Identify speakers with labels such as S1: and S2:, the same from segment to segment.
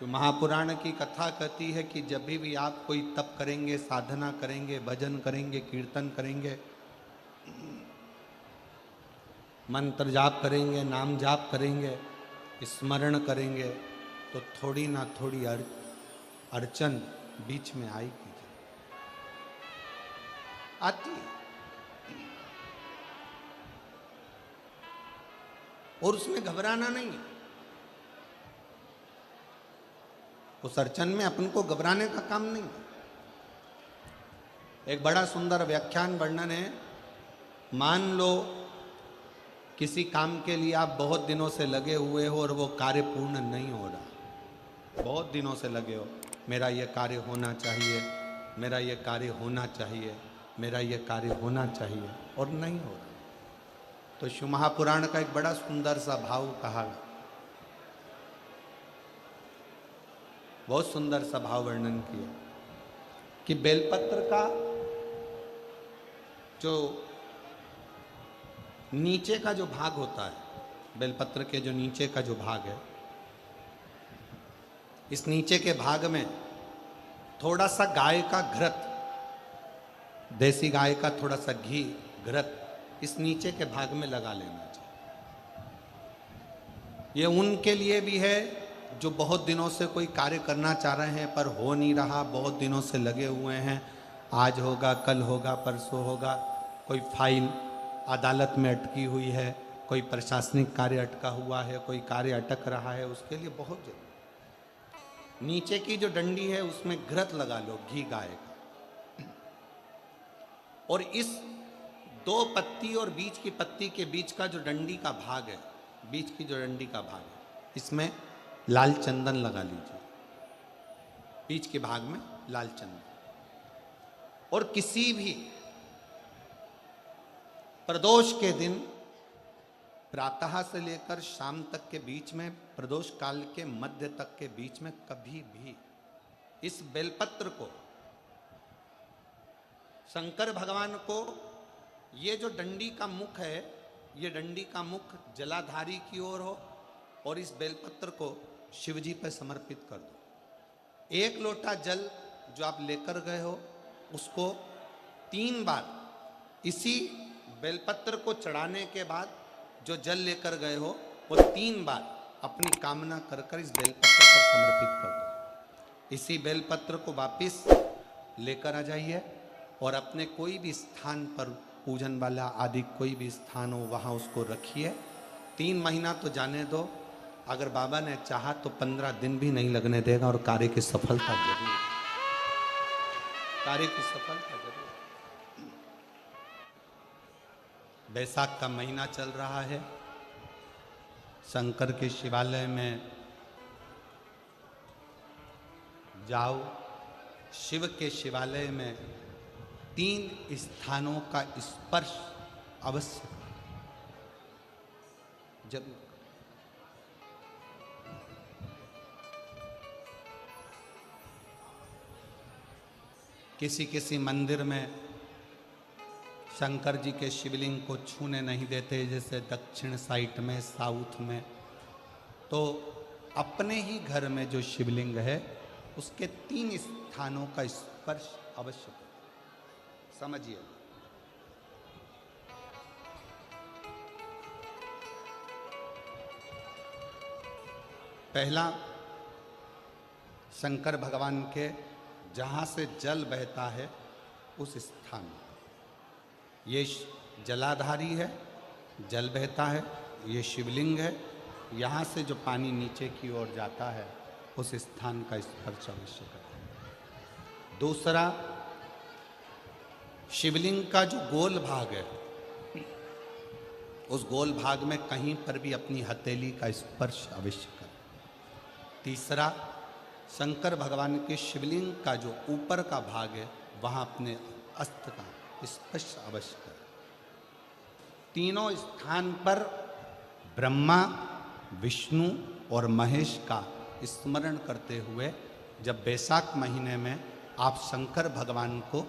S1: जो महापुराण की कथा कहती है कि जब भी आप कोई तप करेंगे, साधना करेंगे, भजन करेंगे, कीर्तन करेंगे, मंत्र जाप करेंगे, नाम जाप करेंगे, स्मरण करेंगे, तो थोड़ी ना थोड़ी अड़चन बीच में आएगी, आती है। और उसमें घबराना नहीं है। उस अड़चन में अपन को घबराने का काम नहीं है। एक बड़ा सुंदर व्याख्यान वर्णन है। मान लो किसी काम के लिए आप बहुत दिनों से लगे हुए हो और वो कार्य पूर्ण नहीं हो रहा। बहुत दिनों से लगे हो, मेरा ये कार्य होना चाहिए, मेरा ये कार्य होना चाहिए, मेरा ये कार्य होना चाहिए, और नहीं हो रहा। तो शिव महापुराण का एक बड़ा सुंदर सा भाव कहा, बहुत सुंदर सा भाव वर्णन किया कि बेलपत्र का जो नीचे का जो भाग होता है, बेलपत्र के जो नीचे का जो भाग है, इस नीचे के भाग में थोड़ा सा गाय का घृत, देसी गाय का थोड़ा सा घी, घृत इस नीचे के भाग में लगा लेना चाहिए। ये उनके लिए भी है जो बहुत दिनों से कोई कार्य करना चाह रहे हैं पर हो नहीं रहा, बहुत दिनों से लगे हुए हैं, आज होगा, कल होगा, परसों होगा, कोई फाइल अदालत में अटकी हुई है, कोई प्रशासनिक कार्य अटका हुआ है, कोई कार्य अटक रहा है, उसके लिए बहुत जरूरी। नीचे की जो डंडी है उसमें घृत लगा लो, घी गाय का, और इस दो पत्ती और बीच की पत्ती के बीच का जो डंडी का भाग है, बीच की जो डंडी का भाग है, इसमें लाल चंदन लगा लीजिए, बीच के भाग में लाल चंदन। और किसी भी प्रदोष के दिन प्रातः से लेकर शाम तक के बीच में, प्रदोष काल के मध्य तक के बीच में कभी भी इस बेलपत्र को शंकर भगवान को, ये जो डंडी का मुख है, ये डंडी का मुख जलाधारी की ओर हो और इस बेलपत्र को शिव जी पर समर्पित कर दो। एक लोटा जल जो आप लेकर गए हो उसको 3 बार इसी बेलपत्र को चढ़ाने के बाद जो जल लेकर गए हो वो 3 बार अपनी कामना कर कर इस बेलपत्र पर समर्पित कर दो। इसी बेलपत्र को वापिस लेकर आ जाइए और अपने कोई भी स्थान पर, पूजन वाला आदि कोई भी स्थान हो, वहाँ उसको रखिए। 3 महीना तो जाने दो, अगर बाबा ने चाहा तो 15 दिन भी नहीं लगने देगा और कार्य की सफलता जरूर, कार्य की सफलता जरूर। बैसाख का महीना चल रहा है, शंकर के शिवालय में जाओ। शिव के शिवालय में 3 स्थानों का स्पर्श अवश्य जरूर। किसी किसी मंदिर में शंकर जी के शिवलिंग को छूने नहीं देते, जैसे दक्षिण साइड में, साउथ में। तो अपने ही घर में जो शिवलिंग है उसके 3 स्थानों का स्पर्श अवश्य समझिए। पहला, शंकर भगवान के जहाँ से जल बहता है उस स्थान, ये जलाधारी है, जल बहता है, ये शिवलिंग है, यहाँ से जो पानी नीचे की ओर जाता है उस स्थान का स्पर्श अवश्य करें। दूसरा, शिवलिंग का जो गोल भाग है उस गोल भाग में कहीं पर भी अपनी हथेली का स्पर्श अवश्य करें। तीसरा, शंकर भगवान के शिवलिंग का जो ऊपर का भाग है वहाँ अपने अस्त्र का स्पर्श अवश्य करें। तीनों स्थान पर ब्रह्मा, विष्णु और महेश का स्मरण करते हुए जब बैसाख महीने में आप शंकर भगवान को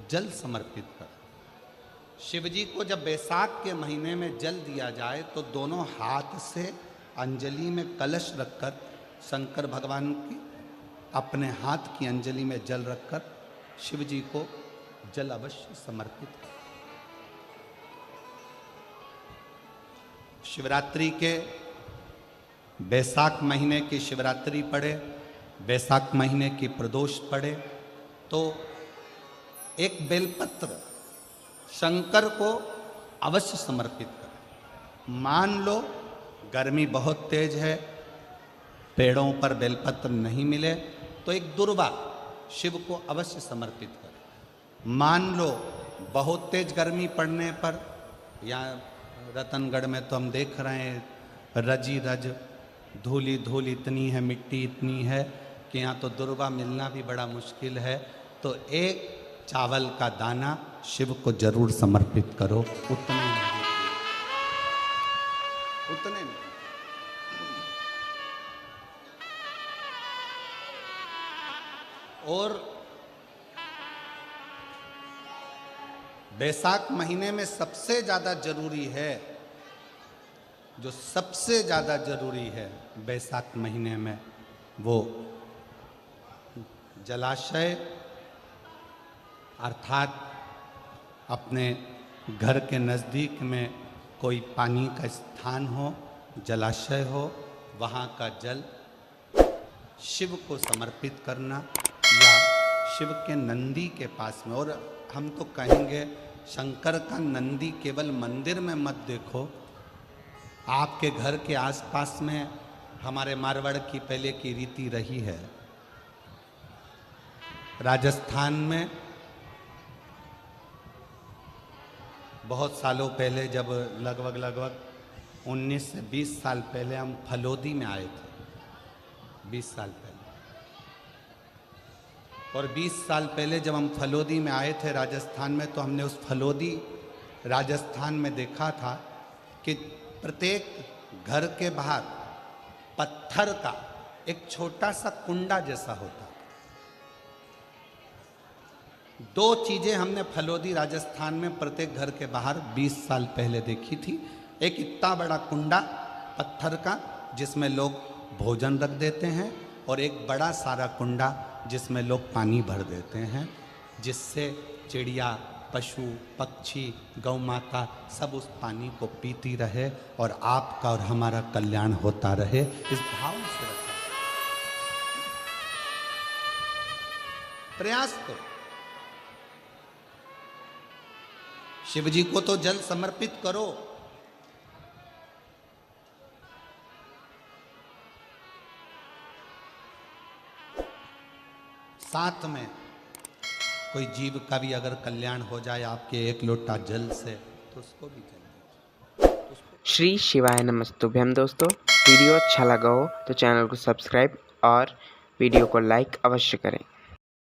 S1: जल समर्पित करें। शिव जी को जब बैसाख के महीने में जल दिया जाए तो दोनों हाथ से अंजलि में कलश रखकर शंकर भगवान की अपने हाथ की अंजलि में जल रखकर शिव जी को जल अवश्य समर्पित करें। शिवरात्रि के बैसाख महीने की शिवरात्रि पड़े, बैसाख महीने की प्रदोष पड़े तो एक बेलपत्र शंकर को अवश्य समर्पित करें। मान लो गर्मी बहुत तेज है, पेड़ों पर बेलपत्र नहीं मिले तो एक दुर्वा शिव को अवश्य समर्पित करें। मान लो बहुत तेज गर्मी पड़ने पर, यहाँ रतनगढ़ में तो हम देख रहे हैं रजी रज धूली धूल इतनी है, मिट्टी इतनी है कि यहाँ तो दुर्वा मिलना भी बड़ा मुश्किल है। तो एक चावल का दाना शिव को जरूर समर्पित करो, उतने में, उतने में। और बैसाख महीने में सबसे ज़्यादा जरूरी है, जो सबसे ज़्यादा जरूरी है बैसाख महीने में, वो जलाशय अर्थात अपने घर के नज़दीक में कोई पानी का स्थान हो, जलाशय हो, वहाँ का जल शिव को समर्पित करना, या शिव के नंदी के पास में। और हम तो कहेंगे शंकर का नंदी केवल मंदिर में मत देखो, आपके घर के आसपास में हमारे मारवाड़ की पहले की रीति रही है। राजस्थान में बहुत सालों पहले, जब लगभग 19 से 20 साल पहले हम फलोदी में आए थे, 20 साल पहले। और 20 साल पहले जब हम फलोदी में आए थे राजस्थान में, तो हमने उस फलोदी राजस्थान में देखा था कि प्रत्येक घर के बाहर पत्थर का एक छोटा सा कुंडा जैसा होता। दो चीजें हमने फलोदी राजस्थान में प्रत्येक घर के बाहर 20 साल पहले देखी थी। एक इतना बड़ा कुंडा पत्थर का जिसमें लोग भोजन रख देते हैं, और एक बड़ा सारा कुंडा जिसमें लोग पानी भर देते हैं, जिससे चिड़िया, पशु, पक्षी, गौ माता सब उस पानी को पीती रहे और आपका और हमारा कल्याण होता रहे। इस भाव से रखा, प्रयास करो। शिव जी को तो जल समर्पित करो, साथ में कोई जीव का भी अगर कल्याण हो जाए आपके एक लोटा जल से, तो उसको भी जल दीजिए।
S2: श्री शिवाय नमस्तुभ्यम। दोस्तों, वीडियो अच्छा लगा हो तो चैनल को सब्सक्राइब और वीडियो को लाइक अवश्य करें।